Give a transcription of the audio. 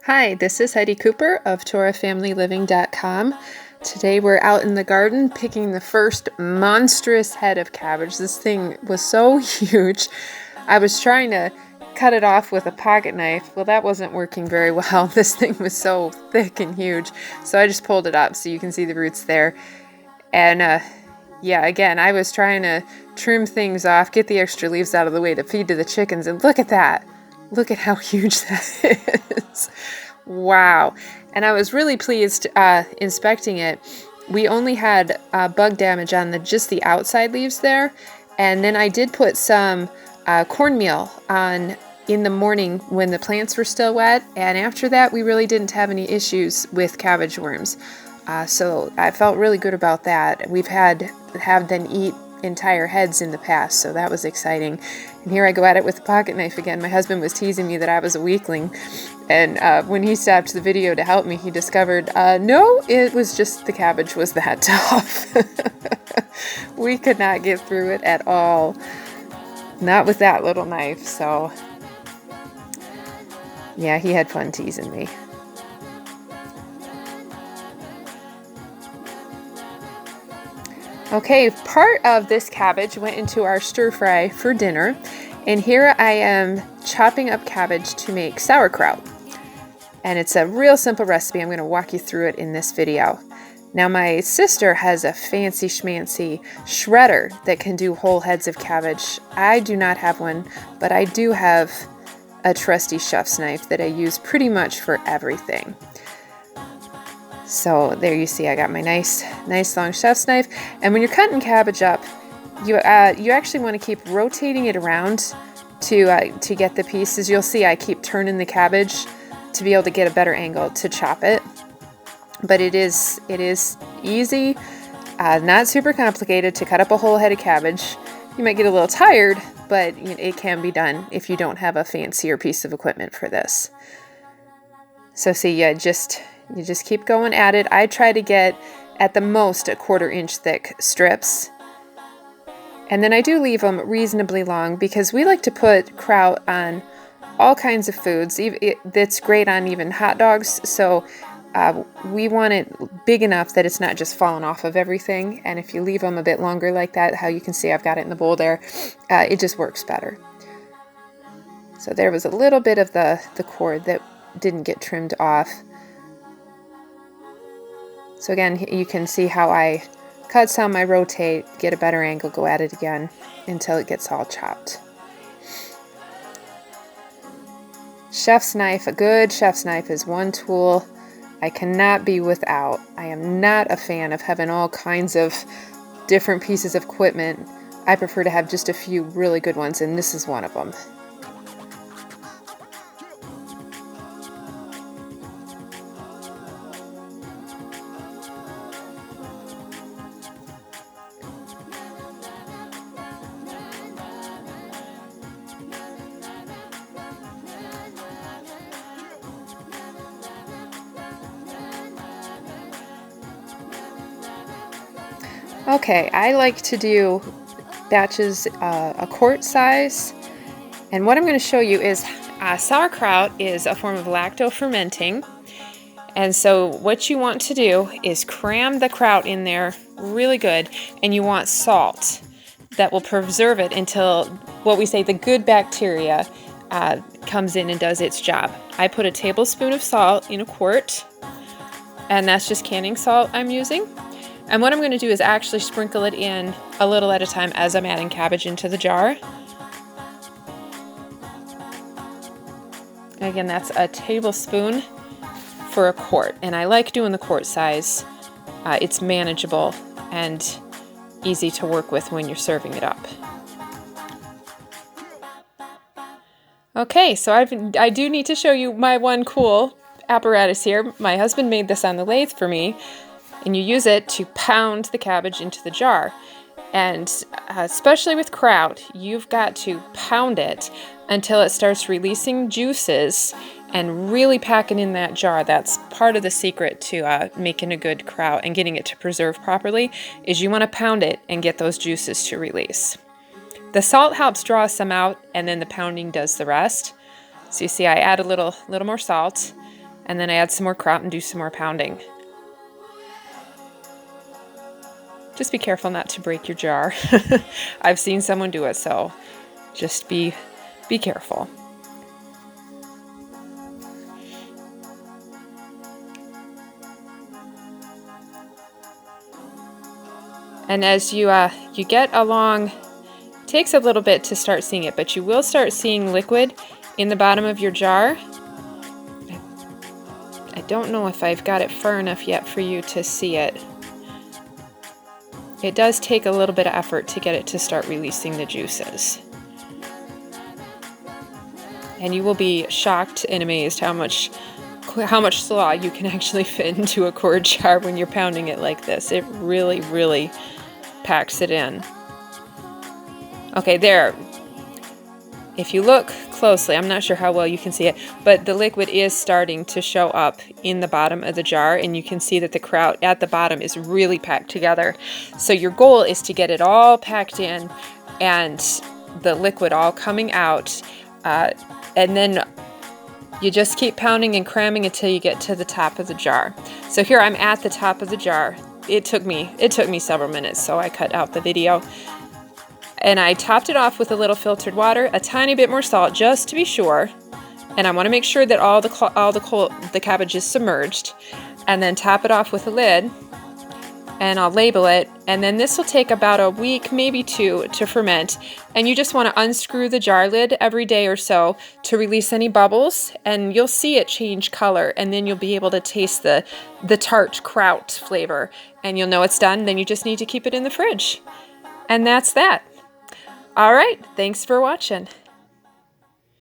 Hi, this is Heidi Cooper of TorahFamilyLiving.com. Today we're out in the garden picking the first monstrous head of cabbage. This thing was so huge. I was trying to cut it off with a pocket knife. Well, that wasn't working very well. This thing was so thick and huge. So I just pulled it up so you can see the roots there. And yeah, again, I was trying to trim things off, get the extra leaves out of the way to feed to the chickens, and look at that. Look at how huge that is. Wow. And I was really pleased inspecting it. We only had bug damage on just the outside leaves there. And then I did put some cornmeal on in the morning when the plants were still wet. And after that, we really didn't have any issues with cabbage worms. So I felt really good about that. We've had them eat entire heads in the past, so that was exciting. And here I go at it with a pocket knife again. My husband was teasing me that I was a weakling, and when he stopped the video to help me, he discovered, no, it was just the cabbage was that tough. We could not get through it at all. Not with that little knife, so yeah, he had fun teasing me. Okay, part of this cabbage went into our stir fry for dinner, and here I am chopping up cabbage to make sauerkraut. And it's a real simple recipe. I'm going to walk you through it in this video. Now, my sister has a fancy schmancy shredder that can do whole heads of cabbage. I do not have one, but I do have a trusty chef's knife that I use pretty much for everything. So there you see I got my nice long chef's knife. And when you're cutting cabbage up, you actually want to keep rotating it around to get the pieces. You'll see I keep turning the cabbage to be able to get a better angle to chop it. But it is easy, not super complicated to cut up a whole head of cabbage. You might get a little tired, but it can be done if you don't have a fancier piece of equipment for this. So see, you just keep going at it. I try to get at the most a 1/4 inch thick strips. And then I do leave them reasonably long because we like to put kraut on all kinds of foods. That's great on even hot dogs. So we want it big enough that it's not just falling off of everything. And if you leave them a bit longer like that, how you can see I've got it in the bowl there, it just works better. So there was a little bit of the cord that didn't get trimmed off. So again, you can see how I cut some, I rotate, get a better angle, go at it again until it gets all chopped. Chef's knife, a good chef's knife is one tool I cannot be without. I am not a fan of having all kinds of different pieces of equipment. I prefer to have just a few really good ones, and this is one of them. Okay, I like to do batches a quart size, and what I'm going to show you is sauerkraut is a form of lacto-fermenting, and so what you want to do is cram the kraut in there really good, and you want salt that will preserve it until what we say the good bacteria comes in and does its job. I put a tablespoon of salt in a quart, and that's just canning salt I'm using. And what I'm going to do is actually sprinkle it in a little at a time as I'm adding cabbage into the jar. Again, that's a tablespoon for a quart. And I like doing the quart size. It's manageable and easy to work with when you're serving it up. Okay, so I do need to show you my one cool apparatus here. My husband made this on the lathe for me. And you use it to pound the cabbage into the jar. And especially with kraut, you've got to pound it until it starts releasing juices and really packing in that jar. That's part of the secret to making a good kraut and getting it to preserve properly, is you want to pound it and get those juices to release. The salt helps draw some out, and then the pounding does the rest. So you see I add a little more salt, and then I add some more kraut and do some more pounding. Just be careful not to break your jar. I've seen someone do it, so just be careful. And as you get along, it takes a little bit to start seeing it, but you will start seeing liquid in the bottom of your jar. I don't know if I've got it far enough yet for you to see it. It does take a little bit of effort to get it to start releasing the juices. And you will be shocked and amazed how much slaw you can actually fit into a quart jar when you're pounding it like this. It really, really packs it in. Okay, there. If you look closely, I'm not sure how well you can see it, but the liquid is starting to show up in the bottom of the jar, and you can see that the kraut at the bottom is really packed together. So your goal is to get it all packed in and the liquid all coming out, and then you just keep pounding and cramming until you get to the top of the jar. So here I'm at the top of the jar. It took me several minutes, so I cut out the video. And I topped it off with a little filtered water, a tiny bit more salt just to be sure. And I want to make sure that all the cabbage is submerged. And then top it off with a lid. And I'll label it. And then this will take about a week, maybe 2, to ferment. And you just want to unscrew the jar lid every day or so to release any bubbles. And you'll see it change color. And then you'll be able to taste the tart kraut flavor. And you'll know it's done. Then you just need to keep it in the fridge. And that's that. All right, thanks for watching.